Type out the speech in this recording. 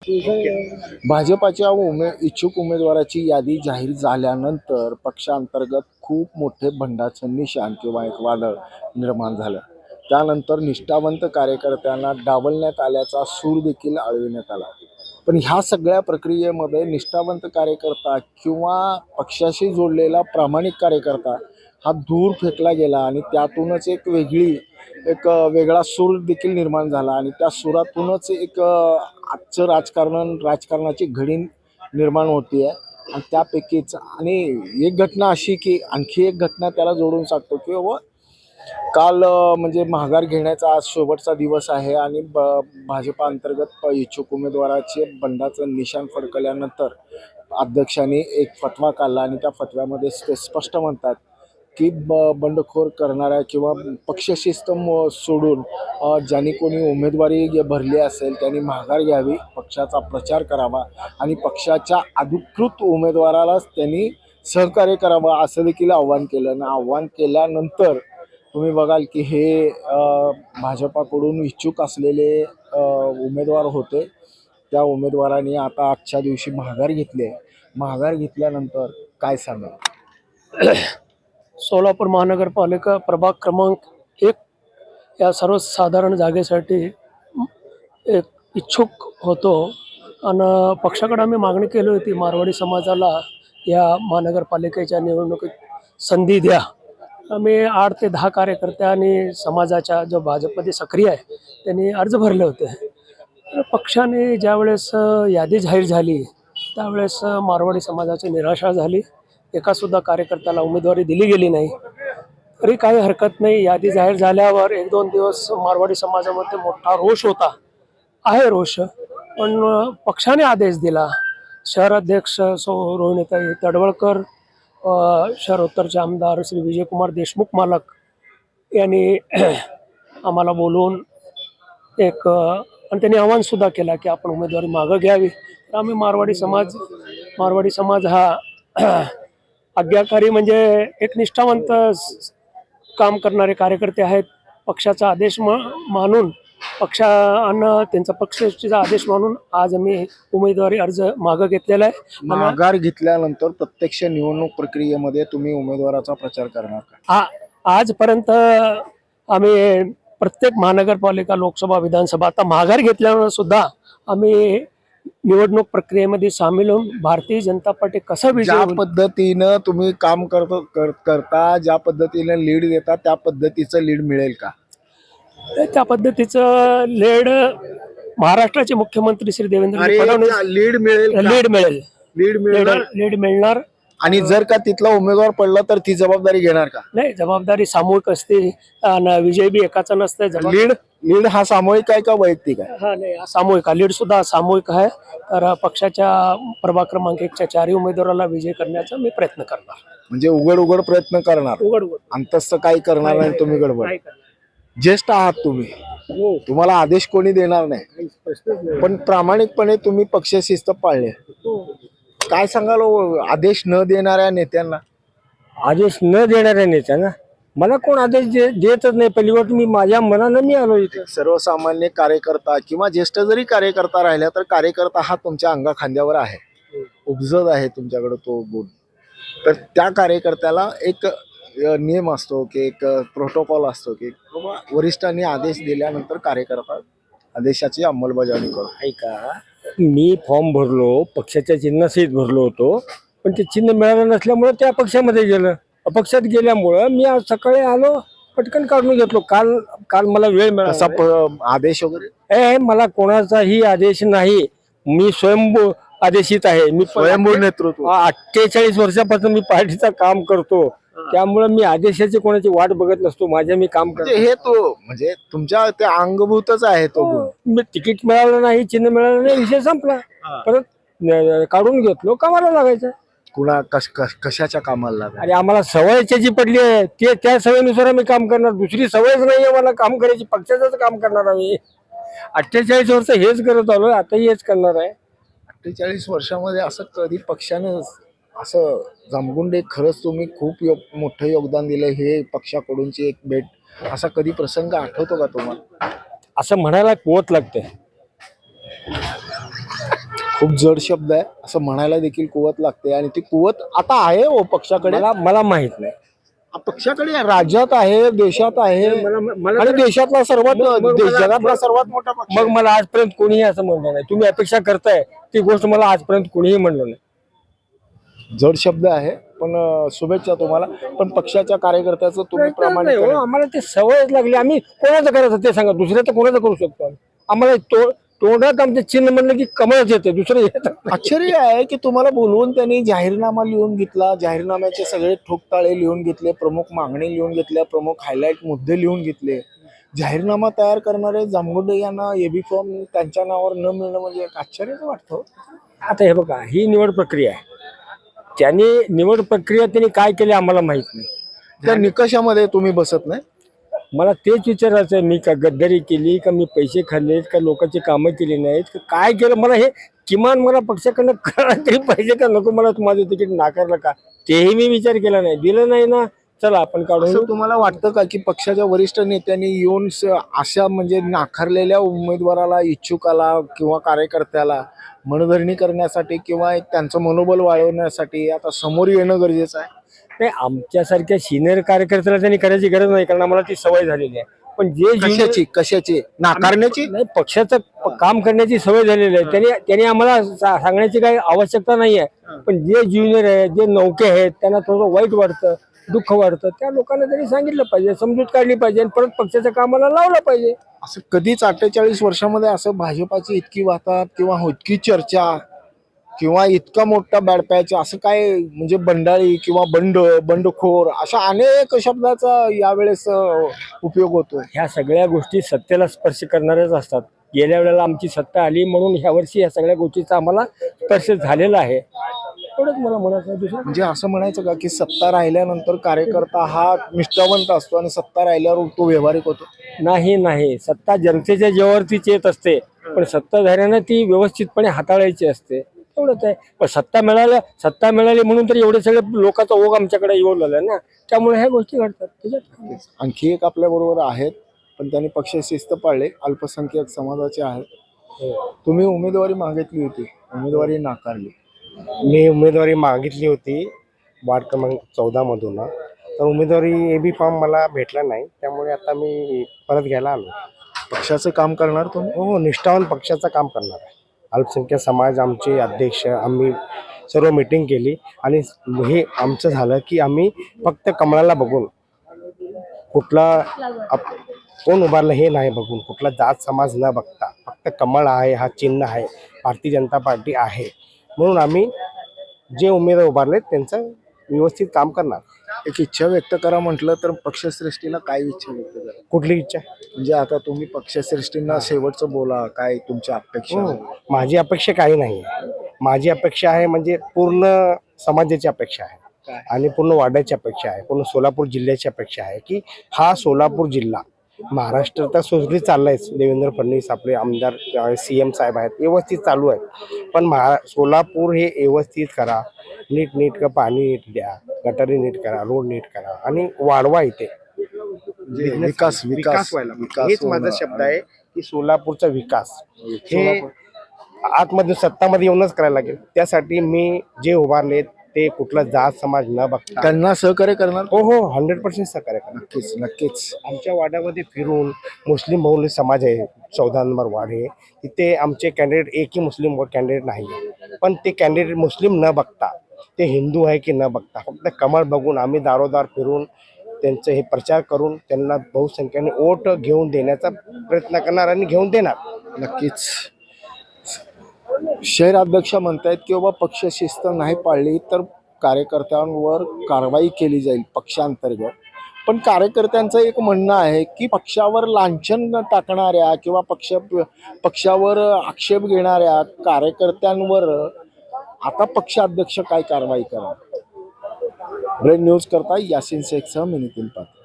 भाजपाच्या इच्छुक उमेदवाराची यादी जाहीर झाल्यानंतर पक्षांतर्गत खूप मोठे बंडाचं निशाण किंवा एक वादळ निर्माण झालं। त्यानंतर निष्ठावंत कार्यकर्त्यांना डावलण्यात आल्याचा सूर देखील आळविण्यात आला। पण ह्या सगळ्या प्रक्रियेमध्ये निष्ठावंत कार्यकर्ता किंवा पक्षाशी जोडलेला प्रामाणिक कार्यकर्ता हा दूर फेकला गेला आणि त्यातूनच एक वेगळा सूर देखील निर्माण झाला आणि त्या सुरातूनच आजचं राजकारणाची घडी निर्माण होती आहे। आणि त्यापैकीच आणि एक घटना अशी की आणखी एक घटना त्याला जोडून सांगतो की काल म्हणजे माघार घेण्याचा आज शेवटचा दिवस आहे आणि भाजपा अंतर्गत इच्छुक उमेदवाराचे बंडाचं निशाण फडकल्यानंतर अध्यक्षांनी एक फतवा काढला आणि त्या फतव्यामध्ये ते स्पष्ट म्हणतात की बंडखोर करणाऱ्या किंवा पक्षशिस्त सोडून ज्यांनी कोणी उमेदवारी भरली असेल त्यांनी माघार घ्यावी, पक्षाचा प्रचार करावा आणि पक्षाच्या अधिकृत उमेदवारालाच त्यांनी सहकार्य करावं असं देखील आव्हान केलं। आणि आव्हान केल्यानंतर तुम्ही बघाल की हे भाजपाकडून इच्छुक असलेले उमेदवार होते, त्या उमेदवारांनी आता आजच्या दिवशी माघार घेतली। माघार घेतल्यानंतर काय सांगा? सोलापूर महानगरपालिका प्रभाग क्रमांक 1 या सर्वसाधारण जागेसाठी एक इच्छुक होतो आणि पक्षाकडे आम्ही मागणी केली होती, मारवाडी समाजाला या महानगरपालिकेच्या निवडणुकीत संधी द्या। आम्ही 8 ते 10 कार्यकर्ते आणि समाजाच्या जो भाजपमध्ये सक्रिय आहे त्यांनी अर्ज भरले होते। पक्षाने ज्यावेळेस यादी जाहीर झाली त्यावेळेस मारवाडी समाजाची निराशा झाली। एकासुद्धा कार्यकर्त्याला उमेदवारी दिली गेली नाही। तरी काही हरकत नाही, यादी जाहीर झाल्यावर 1-2 दिवस मारवाडी समाजामध्ये मोठा रोष होता, आहे रोष, पण पक्षाने आदेश दिला। शहराध्यक्ष रोहिणीताई तडवळकर, शहर उत्तरचे आमदार श्री विजयकुमार देशमुख मालक यांनी आम्हाला बोलवून आणि त्यांनी आवाहनसुद्धा केला की आपण उमेदवारी मागं घ्यावी। तर आम्ही मारवाडी समाज हा आज्ञाकारी म्हणजे एक निष्ठावंत काम करणारे कार्यकर्ते आहेत। पक्षाचा आदेश मानून पक्षानं त्यांचा पक्षाचा आदेश मानून आज आम्ही उमेदवारी अर्ज मागं घेतलेला आहे। माघार घेतल्यानंतर प्रत्यक्ष निवडणूक प्रक्रियेमध्ये तुम्ही उमेदवाराचा प्रचार करणार का? आजपर्यंत आम्ही प्रत्येक महानगरपालिका, लोकसभा, विधानसभा, आता माघार घेतल्यावर सुद्धा आम्ही निवडणूक प्रक्रियेमध्ये सामील होऊन भारतीय जनता पार्टी कसं ज्या पद्धतीनं तुम्ही काम करता, ज्या पद्धतीने लीड देता त्या पद्धतीचं लीड मिळेल का? त्या पद्धतीचं लीड महाराष्ट्राचे मुख्यमंत्री श्री देवेंद्र फडणवीस लीड मिळणार। आणि जर का तिथला उमेदवार पडला तर ती जबाबदारी घेणार का? नाही, जबाबदारी सामूहिक असते आणि विजय बी एकाचा नसते। लीड हा सामूहिक आहे का वैयक्तिक आहे? हा नाही, सामूहिक आहे। लीड सुद्धा सामूहिक आहे। तर पक्षाच्या प्रभाग क्रमांक 1च्या 4 उमेदवाराला विजय करण्याचा मी प्रयत्न करणार। म्हणजे उघड प्रयत्न करणार, उघड अंतस्थ काही करणार नाही तुम्ही? गडबड ज्येष्ठ आहात तुम्ही, तुम्हाला आदेश कोणी देणार नाही, पण प्रामाणिकपणे तुम्ही पक्षशिस्त पाळले। काय सांगाल आदेश न देणाऱ्या नेत्यांना? आदेश न देणाऱ्या नेत्यांना मला कोण आदेश देतच नाही। पहिली गोष्ट मी माझ्या मनानं मी आलो इथे। सर्वसामान्य कार्यकर्ता किंवा ज्येष्ठ जरी कार्यकर्ता राहिला तर कार्यकर्ता हा तुमच्या अंगाखांद्यावर आहे, उपजत आहे तुमच्याकडे तो गुण। तर त्या कार्यकर्त्याला एक नियम असतो की एक प्रोटोकॉल असतो की वरिष्ठांनी आदेश दिल्यानंतर कार्यकर्ता आदेशाची अंमलबजावणी करतो। ऐका, मी फॉर्म भरलो, पक्षाच्या चिन्हासहित भरलो होतो, पण ते चिन्ह मिळालं नसल्यामुळे त्या पक्षामध्ये गेलं। अपक्षात गेल्यामुळं मी आज सकाळी आलो, पटकन काढून घेतलो। काल मला वेळ मिळाला। आदेश वगैरे मला कोणाचाही आदेश नाही, मी स्वयंभू आदेशित आहे। मी स्वयंभू नेतृत्व 48 वर्षापासून मी पार्टीचं काम करतो, त्यामुळे मी आदेशाची कोणाची वाट बघत नसतो, माझ्या मी काम करतो। हे तो म्हणजे तुमच्या ते अंगभूतच आहे तो गुण। मी तिकीट मिळालं नाही, चिन्ह मिळालं नाही, विषय संपला। परत काढून घेतलो, कामाला लागायचं। कशाच्या कामाला लागायचं? अरे आम्हाला सवयची जी पडली आहे त्या सवयीनुसार आम्ही काम करणार, दुसरी सवयच नाही आहे मला काम करायची। पक्षाचंच काम करणार आम्ही। 48 वर्ष हेच करत आलो, आताही हेच करणार आहे। 48 वर्षामध्ये असं कधी पक्षाने असं जमगुंडे खरंच तुम्ही खूप मोठं योगदान दिलं, हे पक्षाकडूनची एक भेट, असा कधी प्रसंग आठवतो का तुम्हाला? असं म्हणायला कुवत लागते। खूप जड शब्द आहे, असं म्हणायला देखील कुवत लागते आणि ती कुवत आता आहे हो पक्षाकडे. मला मला माहित नाही. पक्षाकडे राज्यात आहे, देशात आहे आणि देशातला सर्वात जगातला सर्वात मोठा पक्ष मग आहे. मला आजपर्यंत कोणीही असं म्हणलं नाही. तुम्ही अपेक्षा करताय ती गोष्ट मला आजपर्यंत कोणीही म्हणलं नाही. जड शब्द आहे, पण शुभेच्छा तुम्हाला. पण पक्षाच्या कार्यकर्त्याचं तुम्ही नाही हो, प्रामाणिक आम्हाला ते सवयच लागली. आम्ही कोणाचं करायचं ते सांगा, दुसऱ्याचं कोणाचं करू शकतो आम्ही. आम्हाला तोंडात आमचं चिन्ह म्हणलं की कमळच येते, दुसरं येत नाही. आश्चर्य आहे की तुम्हाला बोलवून त्यांनी जाहीरनामा लिहून घेतला, जाहीरनाम्याचे सगळे ठोकताळे लिहून घेतले, प्रमुख मागणी लिहून घेतल्या, प्रमुख हायलाईट मुद्दे लिहून घेतले. जाहीरनामा तयार करणारे जांभुडे यांना एबी फॉर्म त्यांच्या नावावर न मिळणं म्हणजे एक आश्चर्यच वाटतं. आता हे बघा, ही निवड प्रक्रिया आहे. त्यांनी निवड प्रक्रिया त्यांनी काय केली आम्हाला माहित नाही. त्या निकषामध्ये तुम्ही बसत नाही. मला तेच विचारायचं आहे, मी का गद्दारी केली, का मी पैसे खाल्लेत, का लोकांची कामं केली नाहीत, का काय केलं. मला हे किमान मला पक्षाकडनं कळलं तरी पाहिजे का नको. मला माझं तिकीट नाकारलं का तेही मी विचार केला नाही. दिलं नाही ना, चला आपण काढून असं तुम्हाला वाटतं का की पक्षाच्या वरिष्ठ नेत्यांनी येऊन अशा म्हणजे नाकारलेल्या उमेदवाराला, इच्छुकाला किंवा कार्यकर्त्याला मनधरणी करण्यासाठी किंवा एक त्यांचं मनोबल वाढवण्यासाठी आता समोर येणं गरजेचं आहे? नाही, आमच्यासारख्या सिनियर कार्यकर्त्याला त्यांनी करायची गरज नाही, कारण आम्हाला ती सवय झालेली आहे. पण जे कशाची नाकारण्याची? नाही, पक्षाचं काम करण्याची सवय झालेली आहे. त्यांनी आम्हाला सांगण्याची काही आवश्यकता नाही आहे. पण जे ज्युनियर आहेत, जे नौके आहेत, त्यांना थोडं वाईट वाटतं, दुःख वाटतं, त्या लोकांना त्यांनी सांगितलं पाहिजे, समजूत काढली पाहिजे आणि परत पक्षाच्या कामाला लावलं पाहिजे. असं कधीच 48 वर्षामध्ये असं भाजपाची इतकी वाहतात किंवा इतकी चर्चा किंवा इतका मोठा बॅडपॅच असं काय म्हणजे बंडाळी किंवा बंडखोर अशा अनेक शब्दाचा यावेळेस उपयोग होतोय. ह्या सगळ्या गोष्टी सत्तेला स्पर्श करणाऱ्याच असतात. गेल्या वेळेला आमची सत्ता आली म्हणून ह्या वर्षी या सगळ्या गोष्टीचा आम्हाला स्पर्श झालेला आहे. एवढंच मला म्हणायचं आहे. दुसरं म्हणजे असं म्हणायचं का की सत्ता राहिल्यानंतर कार्यकर्ता हा निष्ठावंत असतो आणि सत्ता राहिल्यावर तो व्यावहारिक होतो? नाही, सत्ता जनतेच्या जीवावरतीच येत असते, पण सत्ताधाऱ्यांना ती व्यवस्थितपणे हाताळायची असते, एवढंच आहे. पण सत्ता मिळाली म्हणून तर एवढे सगळे लोकांचा ओघ आमच्याकडे येऊ लागला ना, त्यामुळे ह्या गोष्टी घडतात. त्याच्यात आणखी एक आपल्या बरोबर आहेत, पण त्यांनी पक्ष शिस्त पाळले, अल्पसंख्याक समाजाचे आहेत. तुम्ही उमेदवारी मागितली होती, उमेदवारी नाकारली. मी उमेदवारी मागितली होती वार्ड क्रमांक 14 मधून. तर उमेदवारी एबी फॉर्म मला भेटला नाही, त्यामुळे आता मी परत घ्यायला आलो. पक्षाचं काम करणार तुम्ही? हो, निष्ठावान पक्षाचं काम करणार आहे. अल्पसंख्याक समाज आमचे अध्यक्ष, आम्ही सर्व मीटिंग केली आणि हे आमचं झालं की आम्ही फक्त कमळाला बघून, कुठला कोण उभारलं हे नाही बघून, कुठला जात समाज न बघता फक्त कमळ आहे, हा चिन्ह आहे, भारतीय जनता पार्टी आहे, म्हणून आम्ही जे उमेदवार उभारलेत त्यांचं व्यवस्थित काम करणार. एक इच्छा व्यक्त करा म्हटलं तर पक्षश्रेष्ठीला काय इच्छा व्यक्त करा? कुठली इच्छा? म्हणजे आता तुम्ही पक्षश्रेष्ठींना शेवटचं बोला, काय तुमच्या अपेक्षा? माझी अपेक्षा काही नाही आहे. माझी अपेक्षा आहे म्हणजे पूर्ण समाजाची अपेक्षा आहे आणि पूर्ण वाड्याची अपेक्षा आहे, पूर्ण सोलापूर जिल्ह्याची अपेक्षा आहे की हा सोलापूर जिल्हा महाराष्ट्र तर सुरळीत चाललायच. देवेंद्र फडणवीस आपले आमदार CM साहेब आहेत, व्यवस्थित चालू आहे. पण सोलापूर हे व्यवस्थित करा, नीट का पाणी नीट द्या, गटारी नीट करा, रोड नीट करा आणि वाढवा इथे विकास व्हायला. हेच माझा शब्द आहे की सोलापूरचा विकास हे आतमध्ये सत्तामध्ये येऊनच करायला लागेल. त्यासाठी मी जे उभारले ते कुठला जात समाज न बघता त्यांना सहकार्य करणार? हो 100% सहकार्य करणार. नक्कीच. आमच्या वाड्यामध्ये फिरून मुस्लिम बहुल समाज आहे, 14 नंबर वार्ड आहे, तिथे आमचे कॅन्डिडेट एकही मुस्लिम कॅन्डिडेट नाही आहे. पण ते कॅन्डिडेट मुस्लिम न बघता, ते हिंदू आहे की न बघता, फक्त कमळ बघून आम्ही दारोदार फिरून त्यांचं हे प्रचार करून त्यांना बहुसंख्येने वोट घेऊन देण्याचा प्रयत्न करणार आणि घेऊन देणार. नक्कीच. शहर अध्यक्ष म्हणतायत की बाबा पक्ष शिस्त नाही पाळली तर कार्यकर्त्यांवर कारवाई केली जाईल पक्षांतर्गत. पण कार्यकर्त्यांचं एक म्हणणं आहे की पक्षावर लांछन टाकणाऱ्या किंवा पक्षावर आक्षेप घेणाऱ्या कार्यकर्त्यांवर आता पक्षाध्यक्ष काय कारवाई करणार? ब्रेन न्यूज करता यासिन शेखसह मी नितीन पाटील.